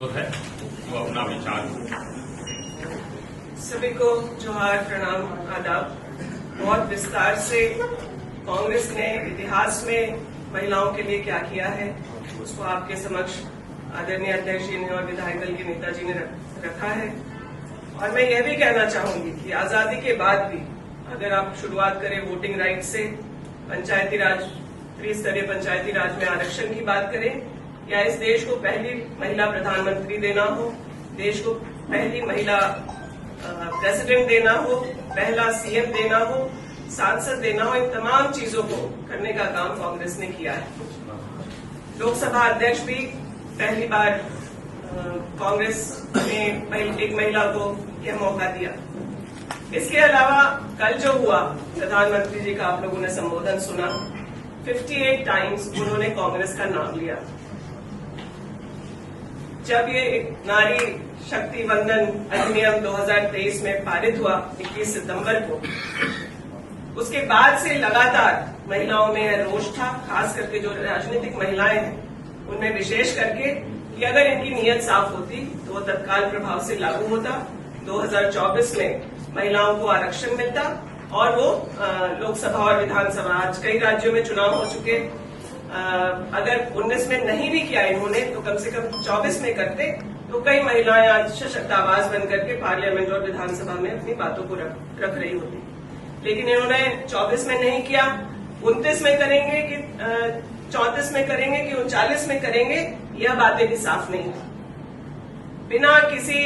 है वो अपना विचार। सभी को जोहार, प्रणाम, आदाब। बहुत विस्तार से कांग्रेस ने इतिहास में महिलाओं के लिए क्या किया है उसको आपके समक्ष आदरणीय अध्यक्ष जी ने और विधायक दल के नेताजी ने रखा है। और मैं यह भी कहना चाहूंगी कि आजादी के बाद भी अगर आप शुरुआत करें वोटिंग राइट से, पंचायती राज, त्रिस्तरीय पंचायती राज में आरक्षण की बात करें, या इस देश को पहली महिला प्रधानमंत्री देना हो, देश को पहली महिला प्रेसिडेंट देना हो, पहला सीएम देना हो, सांसद देना हो, इन तमाम चीजों को करने का काम कांग्रेस ने किया है। लोकसभा अध्यक्ष भी पहली बार कांग्रेस ने एक महिला को यह मौका दिया। इसके अलावा कल जो हुआ, प्रधानमंत्री जी का आप लोगों ने संबोधन सुना, 58 टाइम्स उन्होंने कांग्रेस का नाम लिया। जब ये नारी शक्ति वंदन अधिनियम 2023 में पारित हुआ 21 सितंबर को, उसके बाद से लगातार महिलाओं में यह रोष था, खास करके जो राजनीतिक महिलाएं हैं उनमें विशेष करके, कि अगर इनकी नीयत साफ होती तो वो तत्काल प्रभाव से लागू होता। 2024 में महिलाओं को आरक्षण मिलता और वो लोकसभा और विधानसभा, आज कई राज्यों में चुनाव हो चुके, अगर 19 में नहीं भी किया इन्होंने तो कम से कम 24 में करते तो कई महिलाएं आज सशक्त आवाज बनकर के पार्लियामेंट और विधानसभा में अपनी बातों को रख रही होती। लेकिन इन्होंने 24 में नहीं किया, 29 में करेंगे कि 34 में करेंगे कि 39 में करेंगे, यह बातें भी साफ नहीं थी। बिना किसी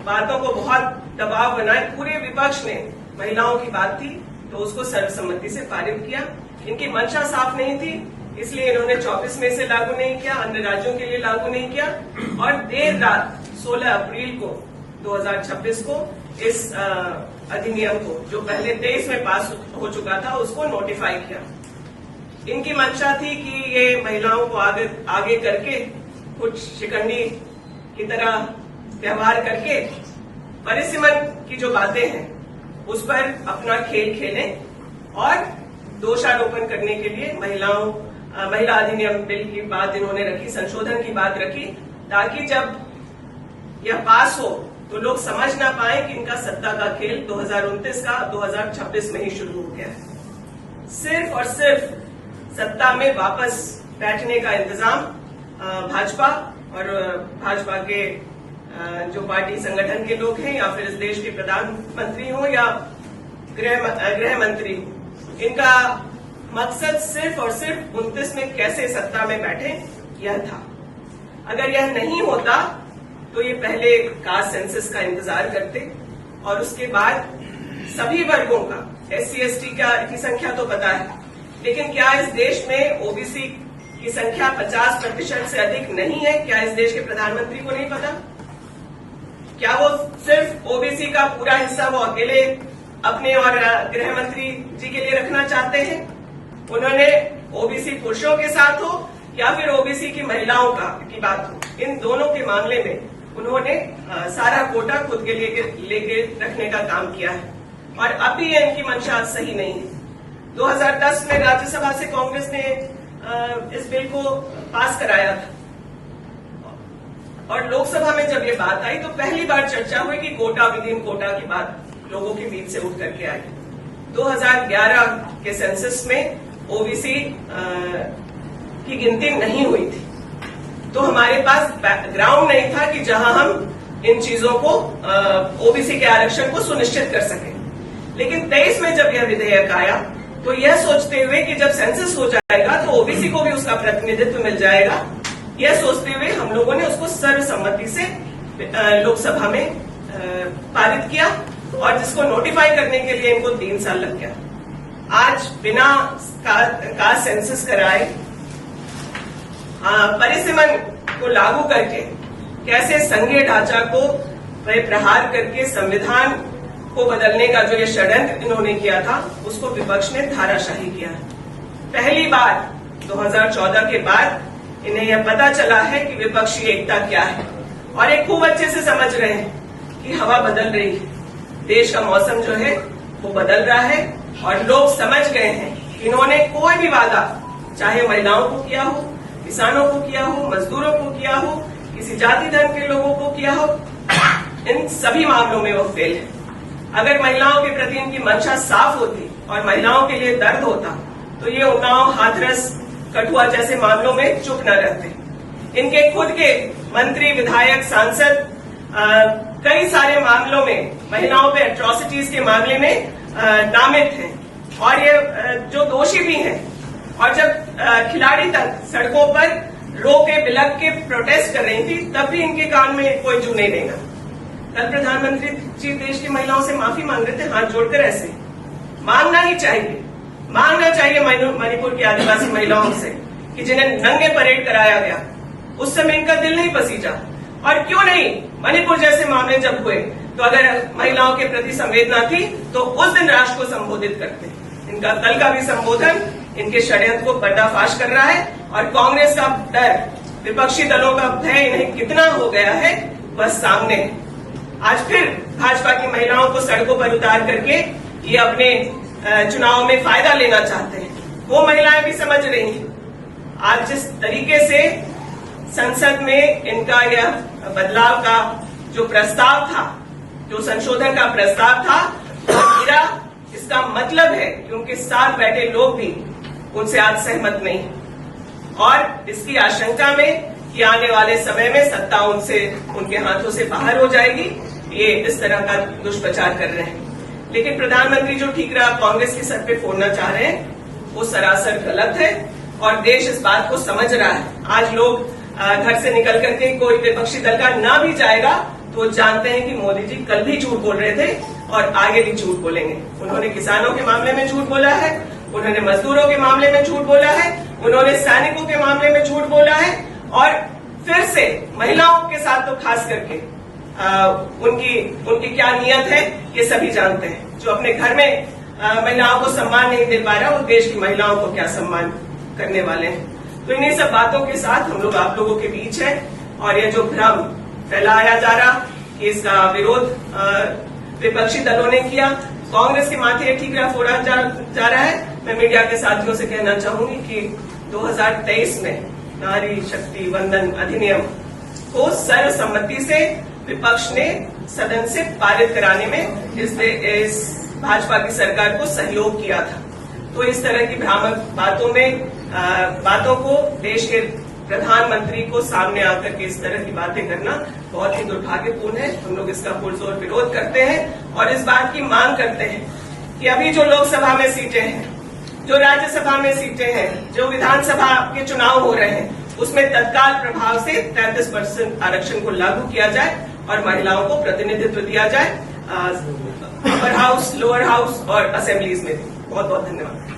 बातों को बहुत दबाव बनाए पूरे विपक्ष ने महिलाओं की बात थी तो उसको सर्वसम्मति से पारित किया। इनकी मंशा साफ नहीं थी, इसलिए इन्होंने 24 में से लागू नहीं किया, अन्य राज्यों के लिए लागू नहीं किया और देर रात 16 अप्रैल को 2026 को इस अधिनियम को, जो पहले 23 में पास हो चुका था, उसको नोटिफाई किया। इनकी मंशा थी कि ये महिलाओं को आगे करके कुछ शिकंडी की तरह व्यवहार करके परिसीमन की जो बातें हैं उस पर अपना खेल खेलें और दोषारोपण करने के लिए महिला अधिनियम बिल की बात इन्होंने रखी, संशोधन की बात रखी, ताकि जब यह पास हो तो लोग समझ ना पाए कि इनका सत्ता का खेल 2029 का 2026 में ही शुरू हो गया है। सिर्फ और सिर्फ सत्ता में वापस बैठने का इंतजाम भाजपा और भाजपा के जो पार्टी संगठन के लोग हैं, या फिर इस देश के प्रधानमंत्री हो या गृह मंत्री हो, इनका मकसद सिर्फ और सिर्फ 29 में कैसे सत्ता में बैठे, यह था। अगर यह नहीं होता तो ये पहले कास्ट सेंसस का इंतजार करते और उसके बाद सभी वर्गों का, SC ST की संख्या तो पता है, लेकिन क्या इस देश में ओबीसी की संख्या 50% से अधिक नहीं है? क्या इस देश के प्रधानमंत्री को नहीं पता? क्या वो सिर्फ ओबीसी का पूरा हिस्सा वो अकेले अपने और गृह मंत्री जी के लिए रखना चाहते हैं? उन्होंने ओबीसी पुरुषों के साथ हो या फिर ओबीसी की महिलाओं की बात हो, इन दोनों के मामले में उन्होंने सारा कोटा खुद के लेके रखने का काम किया है और अभी इनकी मंशा सही नहीं है। 2010 में राज्यसभा से कांग्रेस ने इस बिल को पास कराया था और लोकसभा में जब ये बात आई तो पहली बार चर्चा हुई कि कोटा विद इन कोटा की बात लोगों के बीच से उठ करके आई। 2011 के सेंसस में ओबीसी की गिनती नहीं हुई थी, तो हमारे पास बैकग्राउंड नहीं था कि जहां हम इन चीजों को ओबीसी के आरक्षण को सुनिश्चित कर सके। लेकिन 23 में जब यह विधेयक आया तो यह सोचते हुए कि जब सेंसस हो जाएगा तो ओबीसी को भी उसका प्रतिनिधित्व मिल जाएगा, यह सोचते हुए हम लोगों ने उसको सर्वसम्मति से लोकसभा में पारित किया और जिसको नोटिफाई करने के लिए इनको 3 साल लग गया। आज बिना कास्ट सेंसस कराए परिसीमन को लागू करके कैसे संघीय ढांचा को प्रहार करके संविधान को बदलने का जो ये षड्यंत्र इन्होंने किया था उसको विपक्ष ने धाराशाही किया। पहली बार 2014 के बाद इन्हें यह पता चला है कि विपक्षी एकता क्या है और ये खूब अच्छे से समझ रहे हैं कि हवा बदल रही है, देश का मौसम जो है वो बदल रहा है और लोग समझ गए हैं कि इन्होंने कोई भी वादा चाहे महिलाओं को किया हो किसानों को किया हो, मजदूरों को किया हो, किसी जाति धर्म के लोगों को किया हो, इन सभी मामलों में वो फेल है। अगर महिलाओं के प्रति इनकी मंशा साफ होती और महिलाओं के लिए दर्द होता तो ये उन्नाव, हाथरस, कठुआ जैसे मामलों में चुप न रहते। इनके खुद के मंत्री, विधायक, सांसद कई सारे मामलों में महिलाओं पे एट्रोसिटीज के मामले में नामित हैं और ये जो दोषी भी हैं। और जब खिलाड़ी तक सड़कों पर रो के बिलक के प्रोटेस्ट कर रही थी तब भी इनके कान में कोई जू नहीं देगा। कल प्रधानमंत्री जी देश की महिलाओं से माफी मांग रहे थे, हाथ जोड़कर ऐसे मांगना ही चाहिए। मांगना चाहिए मणिपुर की आदिवासी महिलाओं से कि जिन्हें नंगे परेड कराया गया, उस समय इनका दिल नहीं पसीजा। और क्यों नहीं, मणिपुर जैसे मामले जब हुए तो अगर महिलाओं के प्रति संवेदना थी तो उस दिन राष्ट्र को संबोधित करते। इनका कल का भी संबोधन इनके षड्यंत्र को पर्दाफाश कर रहा है और कांग्रेस का डर, विपक्षी दलों का भय इन्हें कितना हो गया है वह सामने है। आज फिर भाजपा की महिलाओं को सड़कों पर उतार करके ये अपने चुनाव में फायदा लेना चाहते हैं। वो महिलाएं भी समझ रही हैं। आज जिस तरीके से संसद में इनका यह बदलाव का जो प्रस्ताव था, जो संशोधन का प्रस्ताव था, वो गिरा, इसका मतलब है कि उनके साथ बैठे लोग भी उनसे आज सहमत नहीं और इसकी आशंका में कि आने वाले समय में सत्ता उनके हाथों से बाहर हो जाएगी। ये इस तरह का दुष्प्रचार कर रहे हैं। लेकिन प्रधानमंत्री जो ठीकरा कांग्रेस के सर पे फोड़ना चाह रहे हैं वो सरासर गलत है और देश इस बात को समझ रहा है। आज लोग घर से निकल करके कोई विपक्षी दल का ना भी जाएगा तो जानते हैं कि मोदी जी कल भी झूठ बोल रहे थे और आगे भी झूठ बोलेंगे। उन्होंने किसानों के मामले में झूठ बोला है, उन्होंने मजदूरों के मामले में झूठ बोला है, उन्होंने सैनिकों के मामले में झूठ बोला है और फिर से महिलाओं के साथ तो खास करके उनकी क्या नियत है ये सभी जानते हैं। जो अपने घर में महिलाओं को सम्मान नहीं दे पा रहा वो देश की महिलाओं को क्या सम्मान करने वाले हैं। तो इन्हीं सब बातों के साथ हम लोग आप लोगों के बीच है और ये जो भ्रम फैलाया जा रहा कि इसका विरोध विपक्षी दलों ने किया, कांग्रेस के माथे ठीकरा फोड़ा जा रहा है। मैं मीडिया के साथियों से कहना चाहूंगी कि 2023 में नारी शक्ति वंदन अधिनियम को सर्वसम्मति से विपक्ष ने सदन से पारित कराने में इस भाजपा की सरकार को सहयोग किया था। तो इस तरह की भ्रामक बातों को देश के प्रधानमंत्री को सामने आकर के इस तरह की बातें करना बहुत ही दुर्भाग्यपूर्ण है। हम लोग इसका पुरजोर विरोध करते हैं और इस बात की मांग करते हैं कि अभी जो लोकसभा में सीटें हैं, जो राज्यसभा में सीटें हैं, जो विधानसभा के चुनाव हो रहे हैं, उसमें तत्काल प्रभाव से 33% आरक्षण को लागू किया जाए और महिलाओं को प्रतिनिधित्व दिया जाए अपर हाउस, लोअर हाउस और असेंबलीज में। बहुत बहुत धन्यवाद।